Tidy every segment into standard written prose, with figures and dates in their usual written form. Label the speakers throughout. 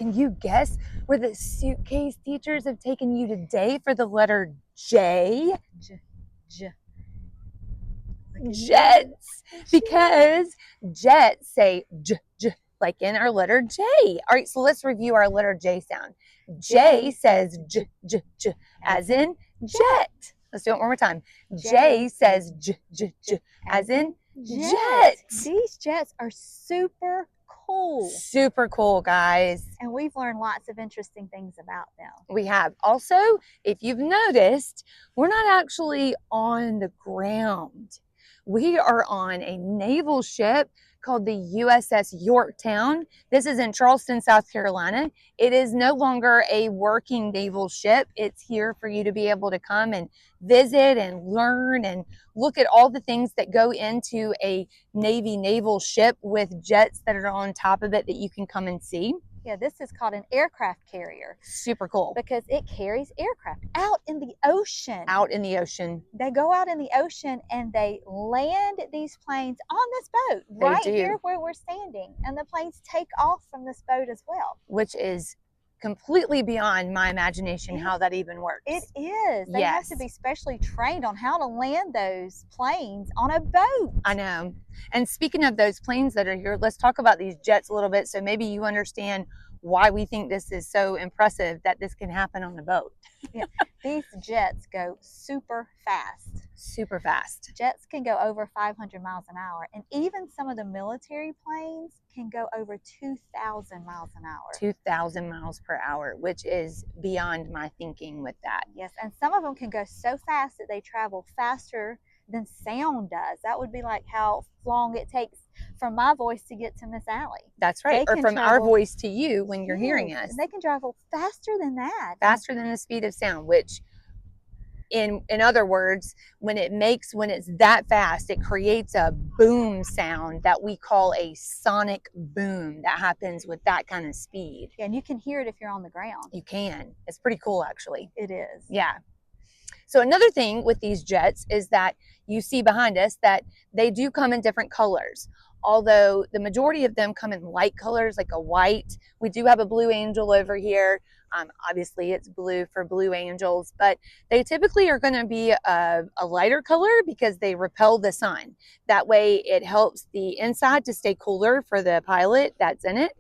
Speaker 1: can you guess where the suitcase teachers have taken you today for the letter J? Jets. Because jets say j, j, like in our letter J. All right, so let's review our letter J sound. J says j, j, j, as in jet. Let's do it one more time. J says j, j, j, as in jet.
Speaker 2: These jets are super cool.
Speaker 1: Super cool, guys.
Speaker 2: And we've learned lots of interesting things about them.
Speaker 1: We have. Also, if you've noticed, we're not actually on the ground. We are on a naval ship called the USS Yorktown. This is in Charleston, South Carolina. It is no longer a working naval ship. It's here for you to be able to come and visit and learn and look at all the things that go into a Navy naval ship with jets that are on top of it that you can come and see.
Speaker 2: Yeah, this is called an aircraft carrier.
Speaker 1: Super cool.
Speaker 2: Because it carries aircraft out in the ocean.
Speaker 1: Out in the ocean.
Speaker 2: They go out in the ocean and they land these planes on this boat right here where we're standing. And the planes take off from this boat as well.
Speaker 1: Which is completely beyond my imagination how that even works.
Speaker 2: It is. They have to be specially trained on how to land those planes on a boat.
Speaker 1: I know. And speaking of those planes that are here, let's talk about these jets a little bit so maybe you understand why we think this is so impressive that this can happen on a boat.
Speaker 2: Yeah, these jets go super fast.
Speaker 1: Super fast.
Speaker 2: Jets can go over 500 miles an hour, and even some of the military planes can go over 2,000 miles an hour. 2,000
Speaker 1: miles per hour, which is beyond my thinking with that.
Speaker 2: Yes, and some of them can go so fast that they travel faster than sound does. That would be like how long it takes from my voice to get to Miss Allie.
Speaker 1: That's right. Or from our voice to you when you're hearing us.
Speaker 2: And they can travel faster than that.
Speaker 1: Faster than the speed of sound, which in other words, when it's that fast, it creates a boom sound that we call a sonic boom that happens with that kind of speed.
Speaker 2: Yeah, and you can hear it if you're on the ground.
Speaker 1: You can. It's pretty cool, actually.
Speaker 2: It is.
Speaker 1: Yeah. So another thing with these jets is that you see behind us that they do come in different colors. Although the majority of them come in light colors, like a white. We do have a blue angel over here. Obviously, it's blue for Blue Angels, but they typically are going to be a lighter color because they repel the sun. That way, it helps the inside to stay cooler for the pilot that's in it.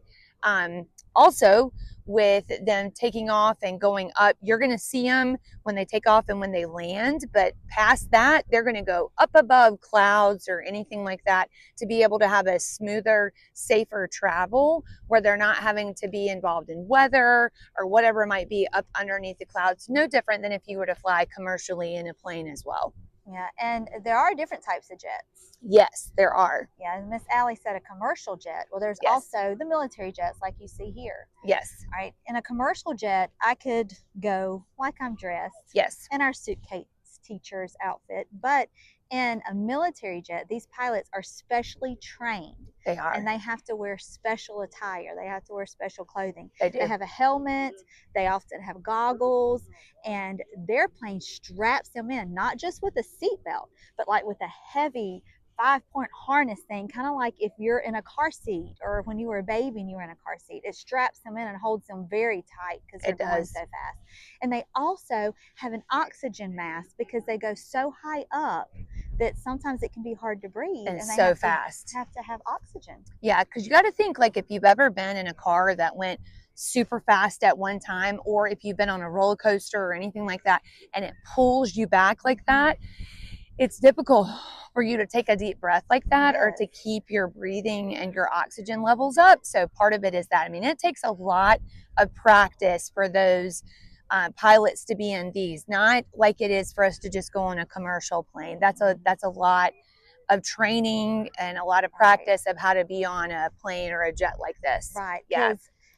Speaker 1: Also, with them taking off and going up, you're going to see them when they take off and when they land, but past that, they're going to go up above clouds or anything like that to be able to have a smoother, safer travel where they're not having to be involved in weather or whatever might be up underneath the clouds. No different than if you were to fly commercially in a plane as well.
Speaker 2: Yeah, and there are different types of jets.
Speaker 1: Yes, there are.
Speaker 2: Yeah, and Miss Allie said a commercial jet. Well, there's also the military jets like you see here.
Speaker 1: Yes.
Speaker 2: All right, in a commercial jet, I could go like I'm dressed.
Speaker 1: Yes.
Speaker 2: In our Suitcase Teachers outfit, but in a military jet, these pilots are specially trained.
Speaker 1: They are.
Speaker 2: And they have to wear special attire. They have to wear special clothing.
Speaker 1: They do.
Speaker 2: They have a helmet. They often have goggles. And their plane straps them in, not just with a seatbelt, but like with a heavy 5-point harness thing, kind of like if you're in a car seat or when you were a baby and you were in a car seat. It straps them in and holds them very tight because they're going so fast. And they also have an oxygen mask because they go so high up that sometimes it can be hard to breathe.
Speaker 1: And so fast.
Speaker 2: Have to have oxygen.
Speaker 1: Yeah, because you got to think, like, if you've ever been in a car that went super fast at one time, or if you've been on a roller coaster or anything like that, and it pulls you back like that, it's difficult for you to take a deep breath like that or to keep your breathing and your oxygen levels up. So part of it is that. I mean, it takes a lot of practice for those pilots to be in these, not like it is for us to just go on a commercial plane. That's a lot of training and a lot of practice of how to be on a plane or a jet like this.
Speaker 2: Right.
Speaker 1: Yeah.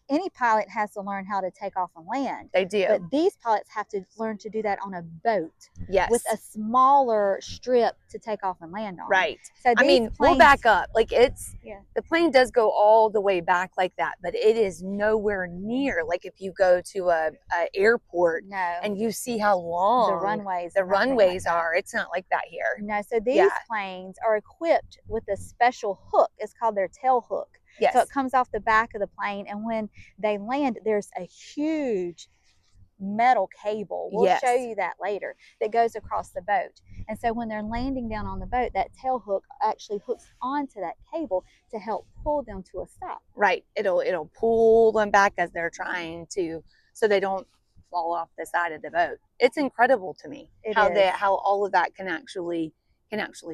Speaker 2: Any pilot has to learn how to take off and land.
Speaker 1: They do.
Speaker 2: But these pilots have to learn to do that on a boat.
Speaker 1: Yes.
Speaker 2: With a smaller strip to take off and land on.
Speaker 1: Right.
Speaker 2: So
Speaker 1: I mean, we'll back up. Like the plane does go all the way back like that, but it is nowhere near like if you go to a airport and you see how long
Speaker 2: the runways
Speaker 1: are. It's not like that here.
Speaker 2: No. So these planes are equipped with a special hook. It's called their tail hook.
Speaker 1: Yes.
Speaker 2: So it comes off the back of the plane, and when they land, there's a huge metal cable. We'll
Speaker 1: Yes.
Speaker 2: show you that later, that goes across the boat. And so when they're landing down on the boat, that tail hook actually hooks onto that cable to help pull them to a stop.
Speaker 1: Right. It'll pull them back as they're trying to, so they don't fall off the side of the boat. It's incredible to me how all of that can actually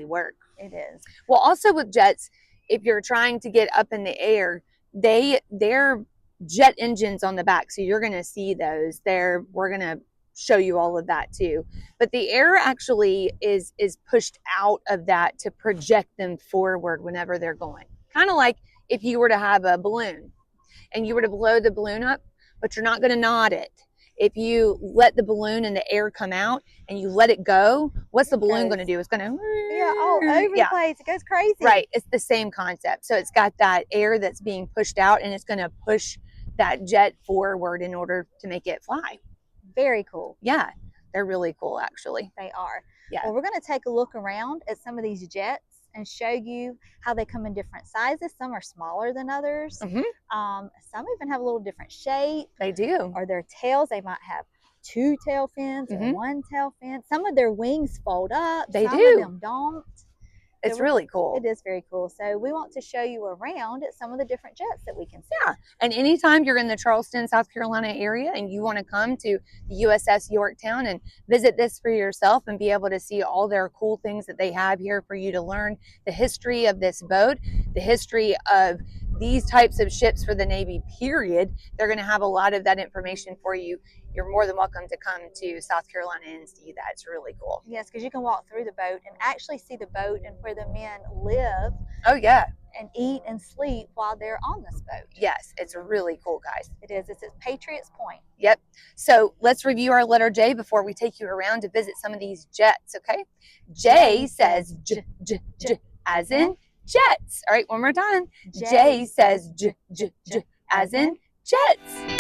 Speaker 1: work.
Speaker 2: It is.
Speaker 1: Well, also with jets, if you're trying to get up in the air, they're jet engines on the back, so you're going to see those there. We're going to show you all of that too, but the air actually is pushed out of that to project them forward whenever they're going, kind of like if you were to have a balloon and you were to blow the balloon up, but you're not going to nod it. If you let the balloon and the air come out and you let it go, what's the balloon going to do? It's going to
Speaker 2: all over the place. It goes crazy.
Speaker 1: Right. It's the same concept. So it's got that air that's being pushed out, and it's going to push that jet forward in order to make it fly.
Speaker 2: Very cool.
Speaker 1: Yeah, they're really cool, actually.
Speaker 2: They are.
Speaker 1: Yeah.
Speaker 2: Well, we're going to take a look around at some of these jets and show you how they come in different sizes. Some are smaller than others. Some even have a little different shape.
Speaker 1: They do.
Speaker 2: Or their tails, they might have 2 tail fins or 1 tail fin. Some of their wings fold up.
Speaker 1: They
Speaker 2: some
Speaker 1: do.
Speaker 2: of them don't.
Speaker 1: It's really cool.
Speaker 2: It is very cool. So we want to show you around at some of the different jets that we can see.
Speaker 1: Yeah. And anytime you're in the Charleston, South Carolina area and you want to come to the USS Yorktown and visit this for yourself and be able to see all their cool things that they have here for you to learn the history of this boat, the history of these types of ships for the Navy, period, they're going to have a lot of that information for you. You're more than welcome to come to South Carolina and see that. It's really cool.
Speaker 2: Yes, because you can walk through the boat and actually see the boat and where the men live.
Speaker 1: Oh, yeah.
Speaker 2: And eat and sleep while they're on this boat.
Speaker 1: Yes, it's really cool, guys.
Speaker 2: It is. It's at Patriots Point.
Speaker 1: Yep. So let's review our letter J before we take you around to visit some of these jets, okay? J says J, as in jets. All right, one more time. J says J, as in jets.